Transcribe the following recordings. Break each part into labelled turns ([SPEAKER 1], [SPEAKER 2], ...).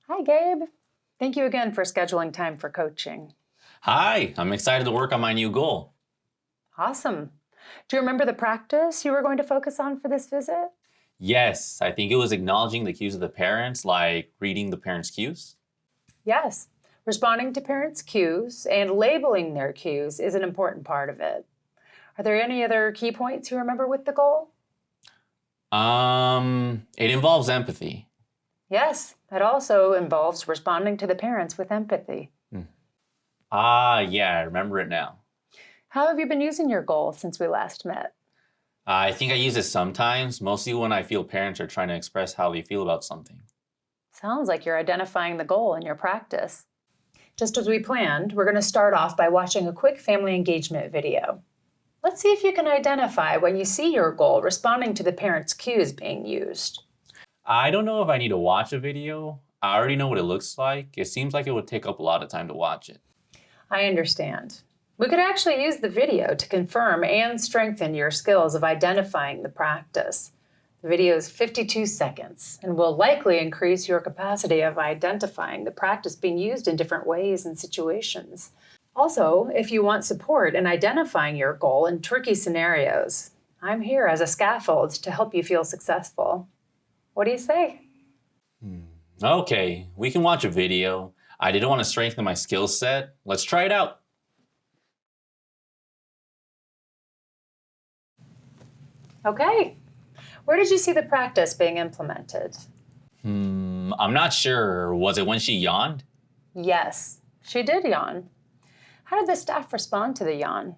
[SPEAKER 1] Hi, Gabe. Thank you again for scheduling time for coaching.
[SPEAKER 2] Hi, I'm excited to work on my new goal.
[SPEAKER 1] Awesome. Do you remember the practice you were going to focus on for this visit?
[SPEAKER 2] Yes, I think it was acknowledging the cues of the parents, like reading the parents' cues.
[SPEAKER 1] Yes. Responding to parents' cues and labeling their cues is an important part of it. Are there any other key points you remember with the goal?
[SPEAKER 2] It involves empathy.
[SPEAKER 1] Yes, that also involves responding to the parents with empathy.
[SPEAKER 2] Yeah, I remember it now.
[SPEAKER 1] How have you been using your goal since we last met?
[SPEAKER 2] I think I use it sometimes, mostly when I feel parents are trying to express how they feel about something.
[SPEAKER 1] Sounds like you're identifying the goal in your practice. Just as we planned, we're going to start off by watching a quick family engagement video. Let's see if you can identify when you see your goal responding to the parent's cues being used.
[SPEAKER 2] I don't know if I need to watch a video. I already know what it looks like. It seems like it would take up a lot of time to watch it.
[SPEAKER 1] I understand. We could actually use the video to confirm and strengthen your skills of identifying the practice. The video is 52 seconds and will likely increase your capacity of identifying the practice being used in different ways and situations. Also, if you want support in identifying your goal in tricky scenarios, I'm here as a scaffold to help you feel successful. What do you say?
[SPEAKER 2] Okay, we can watch a video. I didn't want to strengthen my skill set. Let's try it out.
[SPEAKER 1] Okay. Where did you see the practice being implemented?
[SPEAKER 2] I'm not sure. Was it when she yawned?
[SPEAKER 1] Yes, she did yawn. How did the staff respond to the yawn?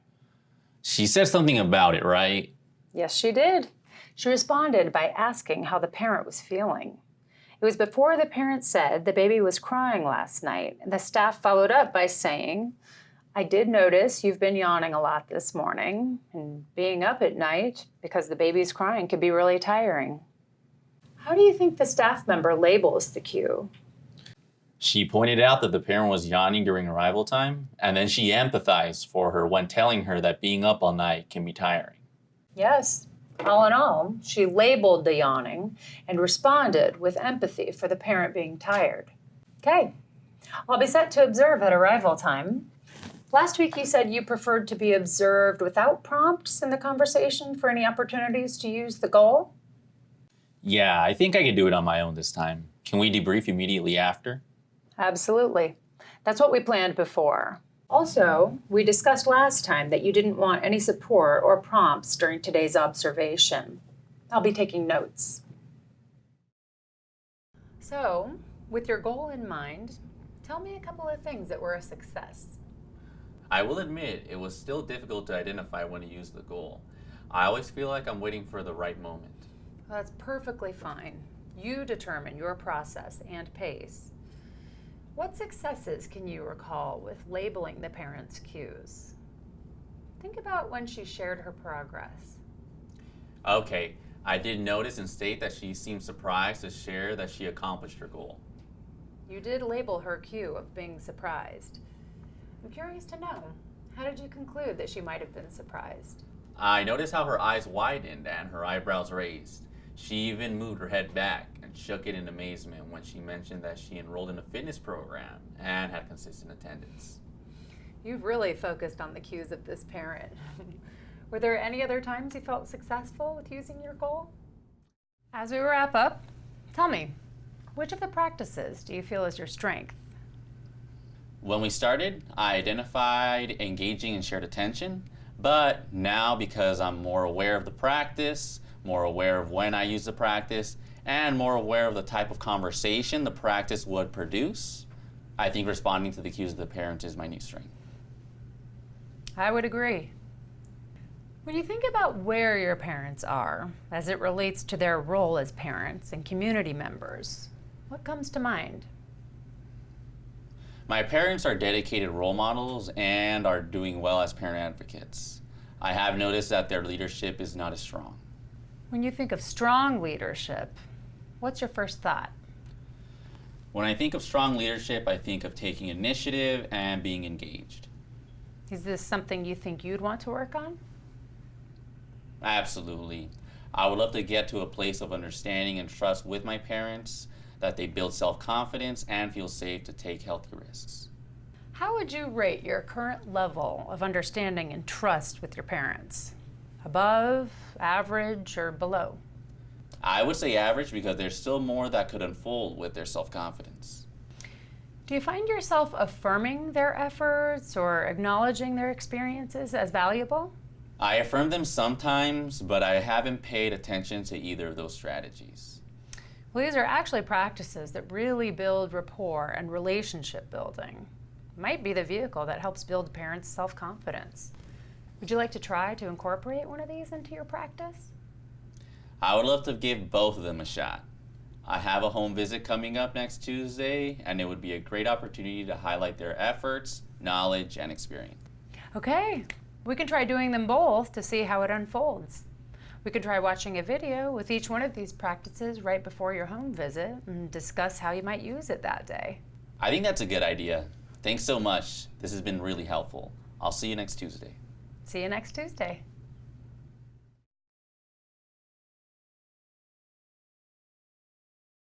[SPEAKER 2] She said something about it, right?
[SPEAKER 1] Yes, she did. She responded by asking how the parent was feeling. It was before the parent said the baby was crying last night, and the staff followed up by saying, I did notice you've been yawning a lot this morning, and being up at night because the baby's crying can be really tiring. How do you think the staff member labels the cue?
[SPEAKER 2] She pointed out that the parent was yawning during arrival time, and then she empathized for her when telling her that being up all night can be tiring.
[SPEAKER 1] Yes. All in all, she labeled the yawning and responded with empathy for the parent being tired. Okay, I'll be set to observe at arrival time. Last week you said you preferred to be observed without prompts in the conversation for any opportunities to use the goal.
[SPEAKER 2] Yeah, I think I can do it on my own this time. Can we debrief immediately after?
[SPEAKER 1] Absolutely. That's what we planned before. Also, we discussed last time that you didn't want any support or prompts during today's observation. I'll be taking notes. So, with your goal in mind, tell me a couple of things that were a success.
[SPEAKER 2] I will admit, it was still difficult to identify when to use the goal. I always feel like I'm waiting for the right moment.
[SPEAKER 1] Well, that's perfectly fine. You determine your process and pace. What successes can you recall with labeling the parent's cues? Think about when she shared her progress.
[SPEAKER 2] Okay, I did notice and state that she seemed surprised to share that she accomplished her goal.
[SPEAKER 1] You did label her cue of being surprised. I'm curious to know, how did you conclude that she might have been surprised?
[SPEAKER 2] I noticed how her eyes widened and her eyebrows raised. She even moved her head back and shook it in amazement when she mentioned that she enrolled in a fitness program and had consistent attendance.
[SPEAKER 1] You've really focused on the cues of this parent. Were there any other times you felt successful with using your goal? As we wrap up, tell me, which of the practices do you feel is your strength?
[SPEAKER 2] When we started, I identified engaging and shared attention, but now because I'm more aware of the practice, more aware of when I use the practice, and more aware of the type of conversation the practice would produce, I think responding to the cues of the parent is my new strength.
[SPEAKER 1] I would agree. When you think about where your parents are as it relates to their role as parents and community members, what comes to mind?
[SPEAKER 2] My parents are dedicated role models and are doing well as parent advocates. I have noticed that their leadership is not as strong.
[SPEAKER 1] When you think of strong leadership, what's your first thought?
[SPEAKER 2] When I think of strong leadership, I think of taking initiative and being engaged.
[SPEAKER 1] Is this something you think you'd want to work on?
[SPEAKER 2] Absolutely. I would love to get to a place of understanding and trust with my parents. that they build self-confidence and feel safe to take healthy risks.
[SPEAKER 1] How would you rate your current level of understanding and trust with your parents? Above, average, or below?
[SPEAKER 2] I would say average because there's still more that could unfold with their self-confidence.
[SPEAKER 1] Do you find yourself affirming their efforts or acknowledging their experiences as valuable?
[SPEAKER 2] I affirm them sometimes, but I haven't paid attention to either of those strategies.
[SPEAKER 1] Well, these are actually practices that really build rapport and relationship building. Might be the vehicle that helps build parents' self-confidence. Would you like to try to incorporate one of these into your practice?
[SPEAKER 2] I would love to give both of them a shot. I have a home visit coming up next Tuesday, and it would be a great opportunity to highlight their efforts, knowledge, and experience.
[SPEAKER 1] Okay, we can try doing them both to see how it unfolds. We could try watching a video with each one of these practices right before your home visit and discuss how you might use it that day.
[SPEAKER 2] I think that's a good idea. Thanks so much. This has been really helpful. I'll see you next Tuesday.
[SPEAKER 1] See you next Tuesday.